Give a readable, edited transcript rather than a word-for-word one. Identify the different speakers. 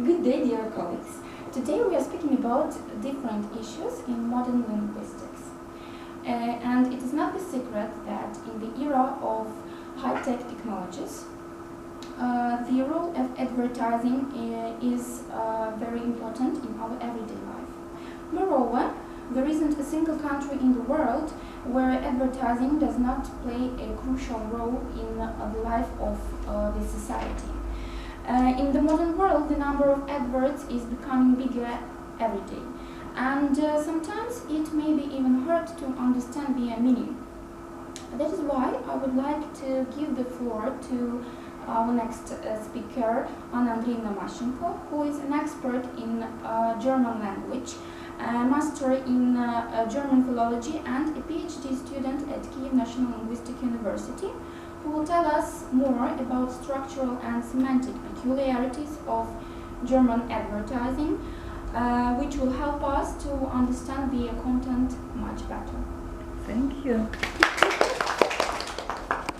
Speaker 1: Good day, dear colleagues. Today we are speaking about different issues in modern linguistics. And it is not a secret that in the era of high-tech technologies, the role of advertising is very important in our everyday life. Moreover, there isn't a single country in the world where advertising does not play a crucial role in the life of the society. In the modern world, the number of adverts is becoming bigger every day, and sometimes it may be even hard to understand the meaning. That is why I would like to give the floor to our next speaker, Anna Andreevna Mashenko, who is an expert in German language, a master in German philology and a PhD student at Kyiv National Linguistic University, who will tell us more about structural and semantic peculiarities of German advertising, which will help us to understand the content much better.
Speaker 2: Thank you.